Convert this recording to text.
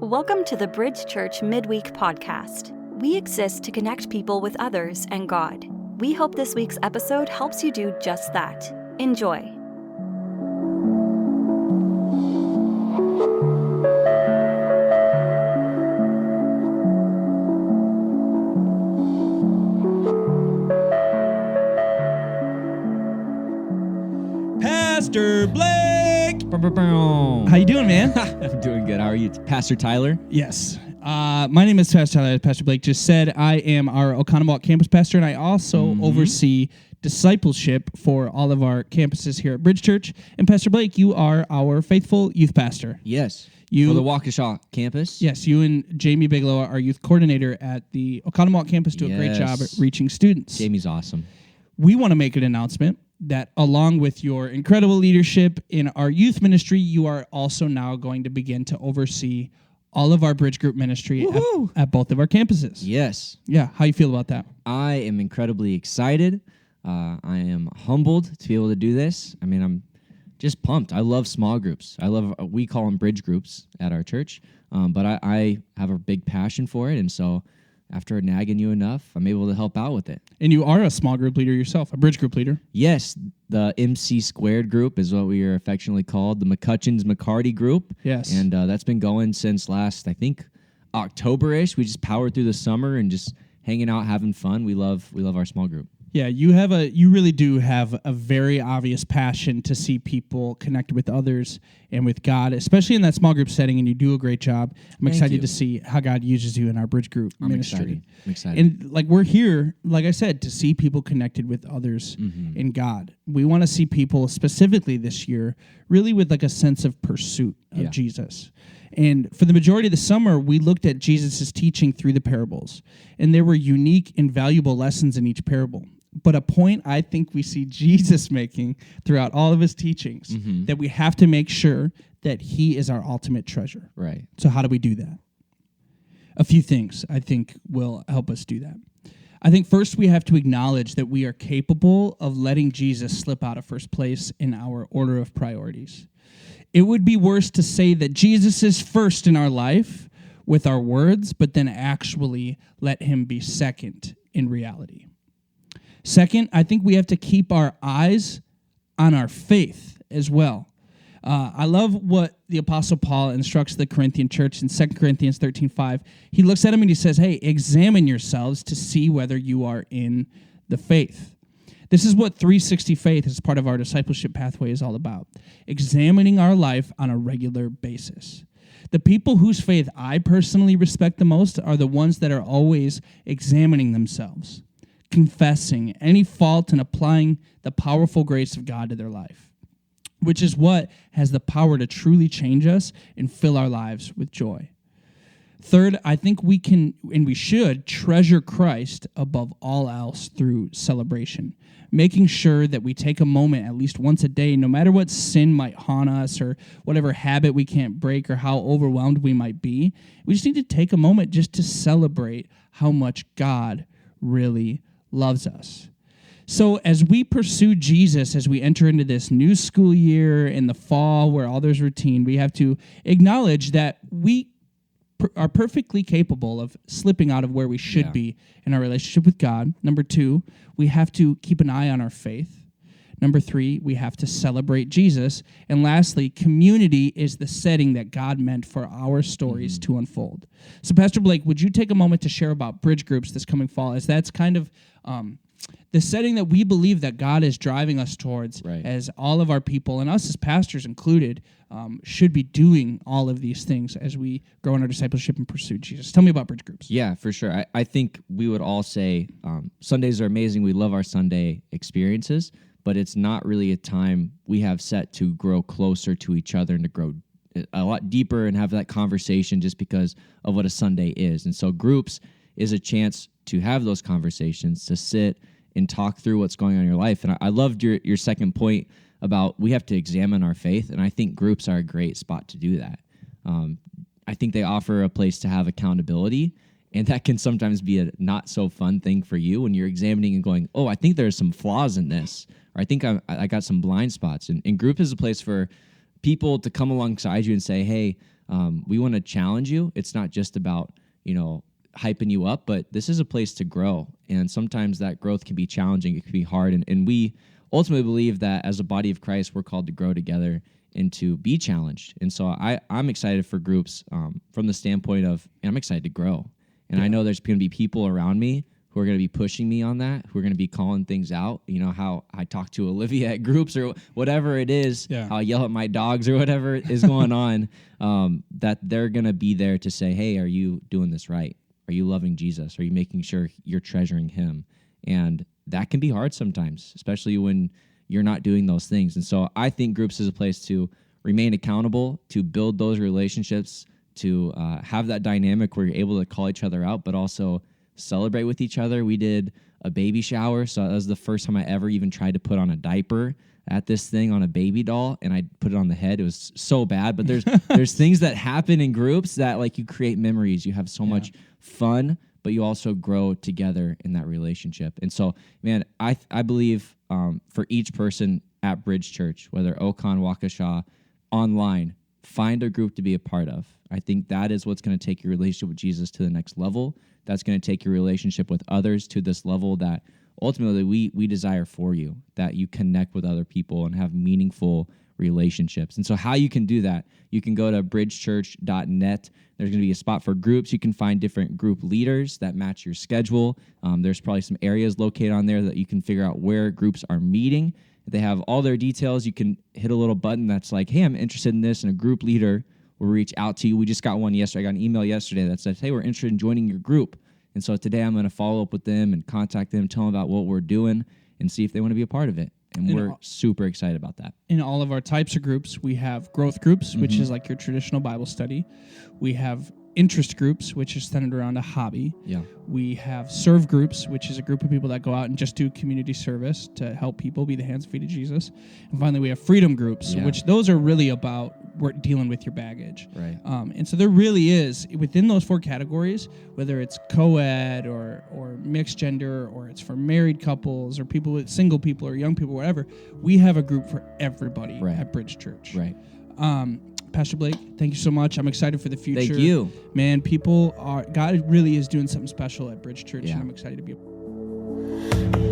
Welcome to the Bridge Church Midweek podcast. We exist to connect people with others and God. We hope this week's episode helps you do just that. Enjoy. Pastor Blake! How you doing, man? I'm doing good. How are you? Pastor Tyler? Yes. My name is Pastor Tyler. Pastor Blake just said I am our Oconomowoc campus pastor, and I also oversee discipleship for all of our campuses here at Bridge Church. And Pastor Blake, you are our faithful youth pastor. Yes. You, for the Waukesha campus? Yes, you and Jamie Bigelow, our youth coordinator at the Oconomowoc campus, do a great job at reaching students. Jamie's awesome. We want to make an announcement that along with your incredible leadership in our youth ministry, you are also now going to begin to oversee all of our Bridge Group ministry at both of our campuses. Yes. Yeah, how you feel about that? I am incredibly excited. I am humbled to be able to do this. I mean, I'm just pumped. I love small groups. We call them bridge groups at our church, but I have a big passion for it, and so after nagging you enough, I'm able to help out with it. And you are a small group leader yourself, a bridge group leader. Yes, the MC Squared group is what we are affectionately called, the McCutcheons-McCarty group. Yes. And that's been going since last, I think, October-ish. We just powered through the summer and just hanging out, having fun. We love our small group. Yeah, you really do have a very obvious passion to see people connect with others and with God, especially in that small group setting, and you do a great job. I'm excited to see how God uses you in our bridge group ministry. I'm excited. And we're here, like I said, to see people connected with others in God. We want to see people specifically this year really with a sense of pursuit of Jesus. And for the majority of the summer, we looked at Jesus' teaching through the parables. And there were unique and valuable lessons in each parable. But a point I think we see Jesus making throughout all of his teachings, that we have to make sure that he is our ultimate treasure. Right. So how do we do that? A few things I think will help us do that. I think first we have to acknowledge that we are capable of letting Jesus slip out of first place in our order of priorities. It would be worse to say that Jesus is first in our life with our words, but then actually let him be second in reality. Second, I think we have to keep our eyes on our faith as well. I love what the Apostle Paul instructs the Corinthian church in 2 Corinthians 13:5. He looks at them and he says, hey, examine yourselves to see whether you are in the faith. This is what 360 Faith as part of our discipleship pathway is all about, examining our life on a regular basis. The people whose faith I personally respect the most are the ones that are always examining themselves, confessing any fault and applying the powerful grace of God to their life, which is what has the power to truly change us and fill our lives with joy. Third, I think we can and we should treasure Christ above all else through celebration, making sure that we take a moment at least once a day, no matter what sin might haunt us or whatever habit we can't break or how overwhelmed we might be. We just need to take a moment just to celebrate how much God really loves us. So as we pursue Jesus, as we enter into this new school year in the fall where all there's routine, we have to acknowledge that we are perfectly capable of slipping out of where we should be in our relationship with God. Number 2, we have to keep an eye on our faith. Number 3, we have to celebrate Jesus. And lastly, community is the setting that God meant for our stories to unfold. So Pastor Blake, would you take a moment to share about bridge groups this coming fall, as that's kind of the setting that we believe that God is driving us towards, as all of our people, and us as pastors included, should be doing all of these things as we grow in our discipleship and pursue Jesus. Tell me about bridge groups. Yeah, for sure. I think we would all say Sundays are amazing. We love our Sunday experiences, but it's not really a time we have set to grow closer to each other and to grow a lot deeper and have that conversation just because of what a Sunday is. And so groups is a chance to have those conversations, to sit and talk through what's going on in your life. And I loved your second point about we have to examine our faith, and I think groups are a great spot to do that. I think they offer a place to have accountability, and that can sometimes be a not so fun thing for you when you're examining and going, oh, I think there's some flaws in this, or I think I got some blind spots. And group is a place for people to come alongside you and say, hey, We want to challenge you. It's not just about, hyping you up, but this is a place to grow. And sometimes that growth can be challenging. It can be hard. And we ultimately believe that as a body of Christ, we're called to grow together and to be challenged. And so I'm excited for groups from the standpoint of, I'm excited to grow. And I know there's going to be people around me who are going to be pushing me on that, who are going to be calling things out. How I talk to Olivia at groups or whatever it is, how I yell at my dogs or whatever is going on, that they're going to be there to say, hey, are you doing this right? Are you loving Jesus? Are you making sure you're treasuring him? And that can be hard sometimes, especially when you're not doing those things. And so I think groups is a place to remain accountable, to build those relationships, to have that dynamic where you're able to call each other out, but also celebrate with each other. We did a baby shower, so that was the first time I ever even tried to put on a diaper at this thing on a baby doll, and I put it on the head. It was so bad, but there's things that happen in groups that like you create memories. You have so much fun, but you also grow together in that relationship. And so, man, I believe for each person at Bridge Church, whether Okan, Waukesha, online, find a group to be a part of. I think that is what's going to take your relationship with Jesus to the next level. That's going to take your relationship with others to this level that ultimately we desire for you, that you connect with other people and have meaningful relationships. And so how you can do that, you can go to bridgechurch.net. There's going to be a spot for groups. You can find different group leaders that match your schedule. There's probably some areas located on there that you can figure out where groups are meeting. They have all their details. You can hit a little button that's like, hey, I'm interested in this, and a group leader will reach out to you. We just got one yesterday. I got an email yesterday that says, hey, we're interested in joining your group. And so today I'm going to follow up with them and contact them, tell them about what we're doing, and see if they want to be a part of it. And we're super excited about that. In all of our types of groups, we have growth groups, which is like your traditional Bible study. We have interest groups, which is centered around a hobby. Yeah. We have serve groups, which is a group of people that go out and just do community service to help people be the hands and feet of Jesus. And finally, we have freedom groups, which those are really about dealing with your baggage. Right. And so there really is, within those four categories, whether it's co-ed or mixed gender, or it's for married couples or people with single people or young people, whatever, we have a group for everybody at Bridge Church. Right. Pastor Blake, thank you so much. I'm excited for the future. Thank you. Man, God really is doing something special at Bridge Church, and I'm excited to be a part of it.